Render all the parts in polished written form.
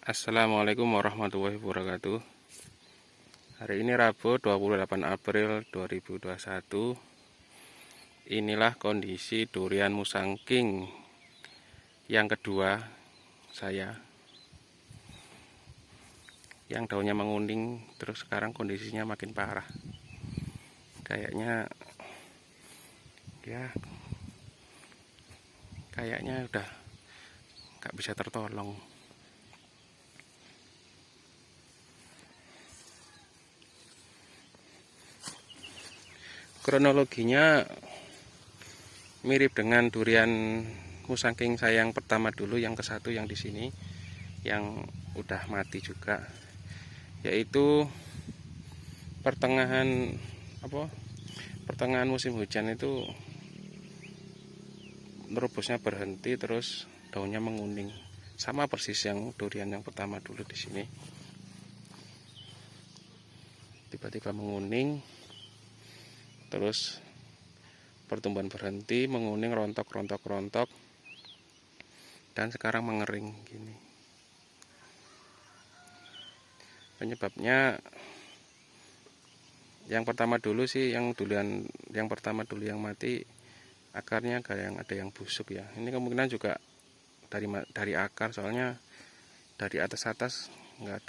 Assalamualaikum warahmatullahi wabarakatuh. Hari ini Rabu 28 April 2021. Inilah kondisi durian Musang King yang kedua saya, yang daunnya menguning. Terus sekarang kondisinya makin parah. Kayaknya udah gak bisa tertolong. Kronologinya mirip dengan durian Musang King saya yang pertama dulu, yang ke satu yang di sini yang udah mati juga, yaitu pertengahan musim hujan itu nerubusnya berhenti, terus daunnya menguning, sama persis yang durian yang pertama dulu di sini. Tiba-tiba menguning, terus pertumbuhan berhenti, menguning, rontok, dan sekarang mengering gini. Penyebabnya yang pertama dulu sih, yang pertama dulu yang mati, akarnya ada yang busuk ya. Ini kemungkinan juga dari akar, soalnya dari atas nggak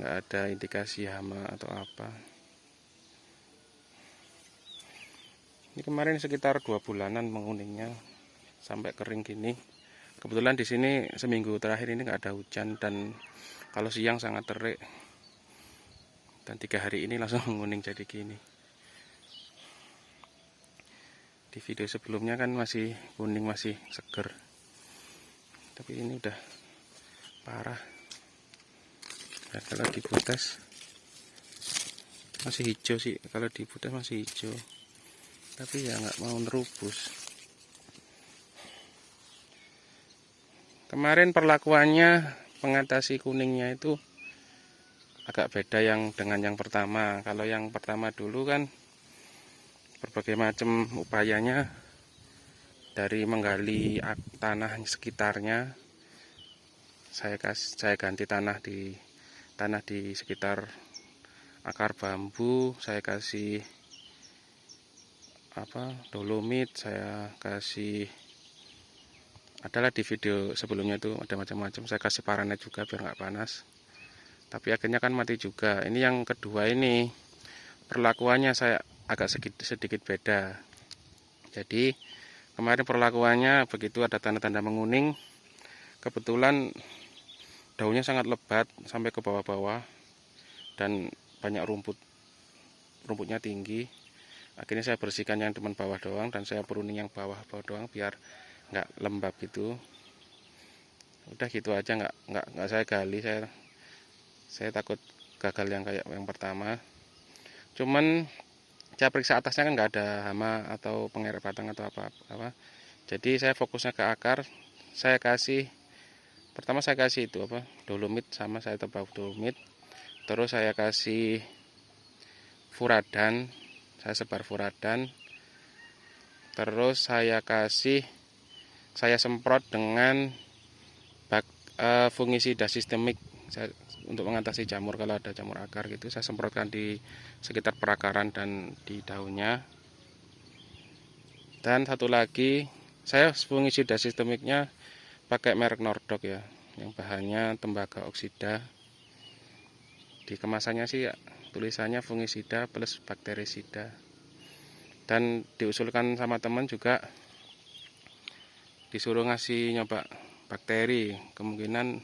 ada indikasi hama atau apa. Ini kemarin sekitar 2 bulanan menguningnya sampai kering gini. Kebetulan di sini seminggu terakhir ini nggak ada hujan, dan kalau siang sangat terik. Dan 3 hari ini langsung menguning jadi gini. Di video sebelumnya kan masih kuning, masih seger, tapi ini udah parah. Dan kalau dibutas masih hijau sih, kalau dibutas masih hijau, tapi ya nggak mau nerubus. Kemarin perlakuannya, mengatasi kuningnya itu agak beda dengan yang pertama. Kalau yang pertama dulu kan berbagai macam upayanya, dari menggali tanah sekitarnya, saya ganti tanah di sekitar akar bambu, saya kasih dolomit, saya kasih, adalah di video sebelumnya itu ada macam-macam, saya kasih paranet juga biar nggak panas. Tapi akhirnya kan mati juga. Ini yang kedua ini perlakuannya saya agak sedikit beda. Jadi kemarin perlakuannya begitu ada tanda-tanda menguning, kebetulan daunnya sangat lebat sampai ke bawah-bawah dan banyak rumputnya tinggi. Akhirnya saya bersihkan yang teman bawah doang, dan saya pruning yang bawah doang biar nggak lembab gitu. Udah gitu aja, nggak saya gali, saya takut gagal yang kayak yang pertama. Cuman saya periksa atasnya kan nggak ada hama atau pengeret batang atau apa. Jadi saya fokusnya ke akar. Pertama saya kasih itu dolomit, sama saya tebak dolomit. Terus saya kasih furadan, saya sebar furadan. Terus saya semprot dengan fungisida sistemik, untuk mengatasi jamur. Kalau ada jamur akar gitu, saya semprotkan di sekitar perakaran dan di daunnya. Dan satu lagi, saya fungisida sistemiknya pakai merek Nordok ya, yang bahannya tembaga oksida. Di kemasannya sih ya, tulisannya fungisida plus bakterisida. Dan diusulkan sama teman juga, disuruh nyoba bakteri, kemungkinan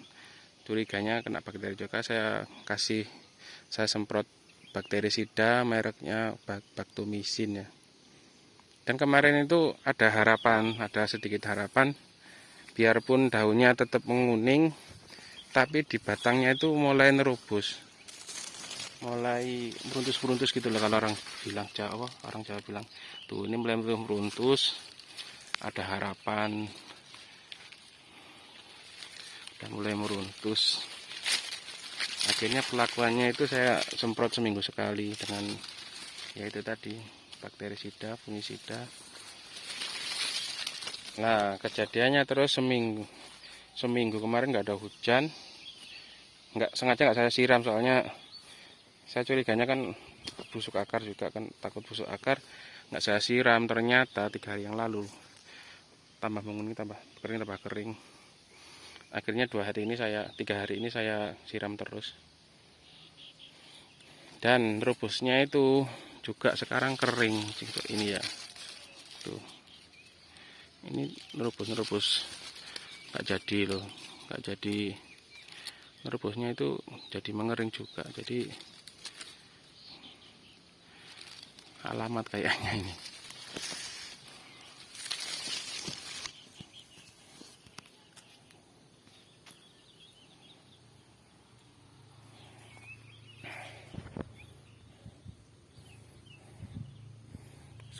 curiganya kena bakteri juga. Saya semprot bakterisida, mereknya Bactomycin ya. Dan kemarin itu ada sedikit harapan, biarpun daunnya tetap menguning, tapi di batangnya itu mulai nerubus, mulai meruntus gitu loh. Kalau orang Jawa bilang tuh, ini mulai meruntus, ada harapan, dan mulai meruntus. Akhirnya perlakuannya itu saya semprot seminggu sekali dengan yaitu tadi bakterisida, fungisida. Nah, kejadiannya terus seminggu seminggu kemarin nggak ada hujan, nggak sengaja nggak saya siram, soalnya saya curiganya kan busuk akar juga, kan takut busuk akar, nggak saya siram. Ternyata 3 hari yang lalu tambah menguning, tambah kering. Akhirnya 3 hari ini saya siram terus. Dan rebusnya itu juga sekarang kering ini ya. Tuh. Ini rebus nggak jadi loh, nggak jadi. Rebusnya itu jadi mengering juga. Jadi alamat kayaknya ini.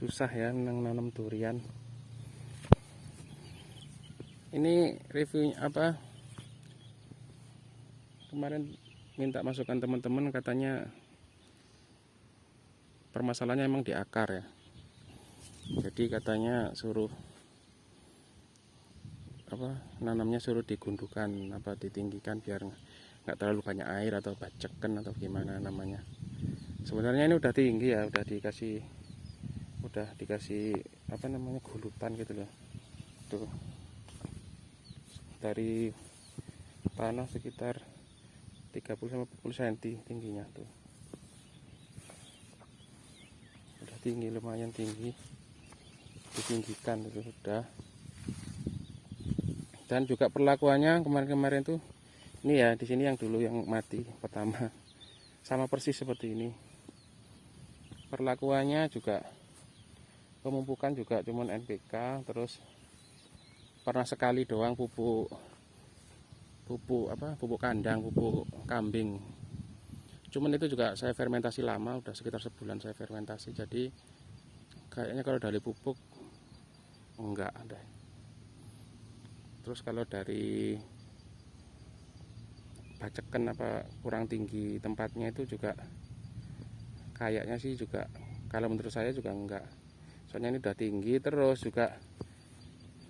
Susah ya nanam durian. Ini review apa? Kemarin minta masukan teman-teman, katanya permasalahannya emang di akar ya. Jadi katanya suruh nanamnya suruh digundukan, ditinggikan biar nggak terlalu banyak air atau baceken atau gimana namanya. Sebenarnya ini udah tinggi ya, udah dikasih gulutan gitu loh. Tuh. Dari tanah sekitar 30-40 cm tingginya tuh. Udah tinggi, lumayan tinggi. Ditinggikan itu sudah. Dan juga perlakuannya kemarin-kemarin tuh, ini ya di sini yang dulu yang mati pertama, sama persis seperti ini. Perlakuannya juga, pemupukan juga cuman NPK, terus pernah sekali doang pupuk kandang, pupuk kambing. Cuman itu juga saya fermentasi lama, udah sekitar sebulan saya fermentasi. Jadi kayaknya kalau dari pupuk enggak ada. Terus kalau dari baceken kurang tinggi tempatnya itu juga kayaknya sih juga, kalau menurut saya juga enggak. Soalnya ini udah tinggi, terus juga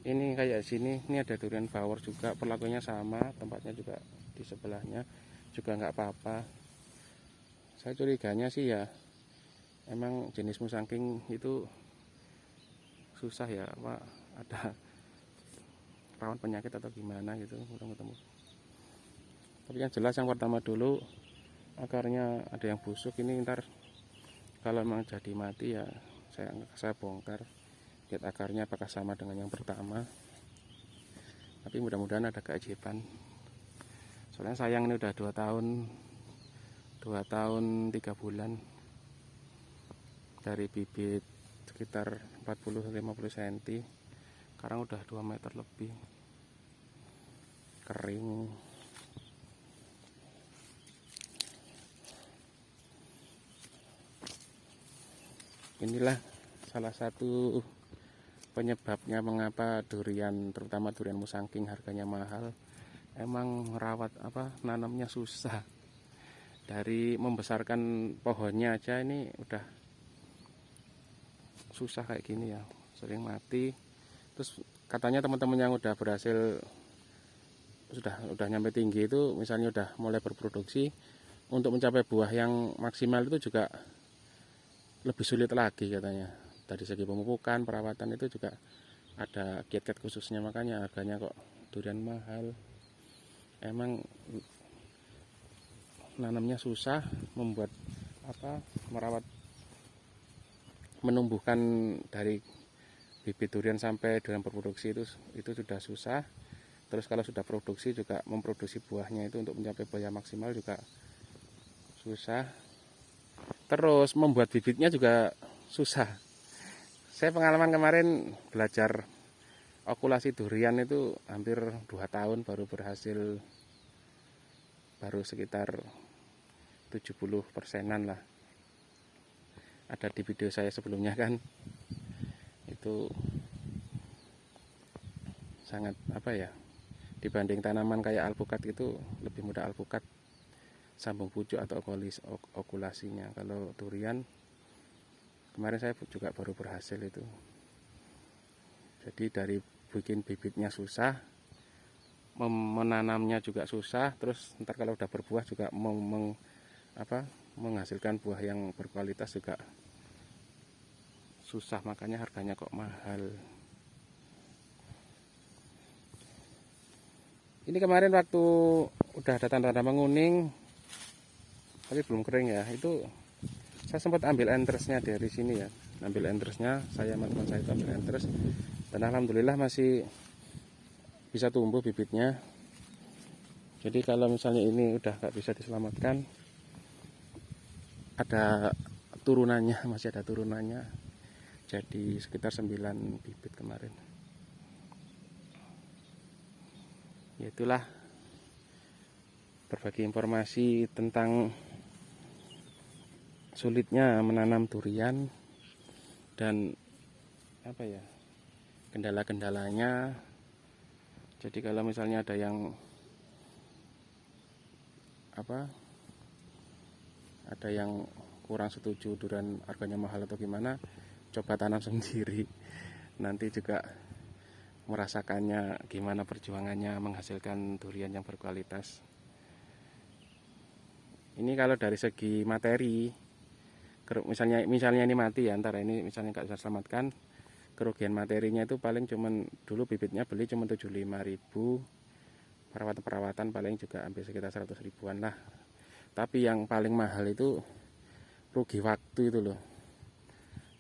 ini kayak sini, ini ada durian bawor juga, perlakuannya sama, tempatnya juga di sebelahnya juga enggak apa-apa. Saya curiganya sih ya emang jenis musangking itu susah ya, ada rawan penyakit atau gimana gitu kurang ketemu. Tapi yang jelas yang pertama dulu akarnya ada yang busuk, ini ntar kalau memang jadi mati ya saya bongkar, lihat akarnya apakah sama dengan yang pertama. Tapi mudah-mudahan ada keajaiban. Soalnya sayang, ini udah 2 tahun 3 bulan dari bibit sekitar 40-50 cm, sekarang udah 2 meter lebih, kering. Inilah salah satu penyebabnya mengapa durian, terutama durian musangking, harganya mahal. Emang merawat nanamnya susah. Dari membesarkan pohonnya aja ini udah susah kayak gini ya, sering mati. Terus katanya teman-teman yang udah berhasil, udah nyampe tinggi itu, misalnya udah mulai berproduksi, untuk mencapai buah yang maksimal itu juga lebih sulit lagi katanya. Dari segi pemupukan, perawatan itu juga ada kiat-kiat khususnya, makanya harganya kok durian mahal. Emang nanamnya susah, membuat merawat, menumbuhkan dari bibit durian sampai durian berproduksi itu sudah susah. Terus kalau sudah produksi juga memproduksi buahnya itu untuk mencapai buah maksimal juga susah. Terus membuat bibitnya juga susah. Saya pengalaman kemarin belajar okulasi durian itu hampir 2 tahun baru berhasil, baru sekitar 70%-an lah. Ada di video saya sebelumnya kan, itu sangat dibanding tanaman kayak alpukat itu lebih mudah alpukat sambung pucuk atau okulasinya. Kalau durian kemarin saya juga baru berhasil itu. Jadi dari bikin bibitnya susah, menanamnya juga susah, terus ntar kalau udah berbuah juga menghasilkan buah yang berkualitas juga susah, makanya harganya kok mahal. Ini kemarin waktu udah ada tanda-tanda menguning tapi belum kering ya, itu saya sempat ambil enteresnya dari sini ya, ambil enteresnya, saya sama teman saya itu ambil enteres, dan alhamdulillah masih bisa tumbuh bibitnya. Jadi kalau misalnya ini udah gak bisa diselamatkan, ada turunannya, masih ada turunannya, jadi sekitar 9 bibit kemarin. Ya itulah berbagi informasi tentang sulitnya menanam durian dan kendala-kendalanya. Jadi kalau misalnya ada yang kurang setuju durian harganya mahal atau gimana, coba tanam sendiri, nanti juga merasakannya gimana perjuangannya menghasilkan durian yang berkualitas. Ini kalau dari segi materi, misalnya ini mati ya, antara ini misalnya nggak bisa selamatkan, kerugian materinya itu paling cuman, dulu bibitnya beli cuma 75.000, perawatan paling juga hampir sekitar 100 ribuan lah. Tapi yang paling mahal itu rugi waktu itu loh,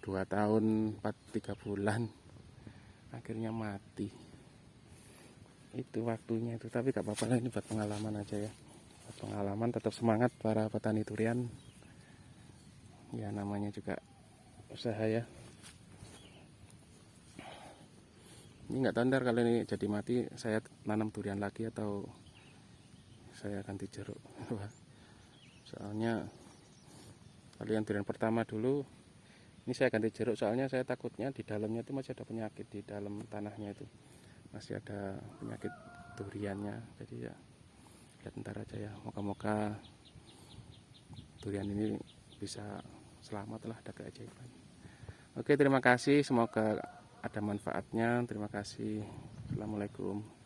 2 tahun 3 bulan akhirnya mati, itu waktunya itu. Tapi gak apa-apa lah, ini buat pengalaman aja ya, buat pengalaman. Tetap semangat para petani durian ya, namanya juga usaha ya. Ini nggak tahu ntar kalau ini jadi mati, saya nanam durian lagi atau saya ganti jeruk. Soalnya kalau yang durian pertama dulu, ini saya ganti jeruk, soalnya saya takutnya di dalamnya itu masih ada penyakit, di dalam tanahnya itu masih ada penyakit duriannya. Jadi ya lihat ntar aja ya, moga-moga durian ini bisa selamat lah, ada keajaiban. Oke, terima kasih, semoga ada manfaatnya. Terima kasih. Assalamualaikum.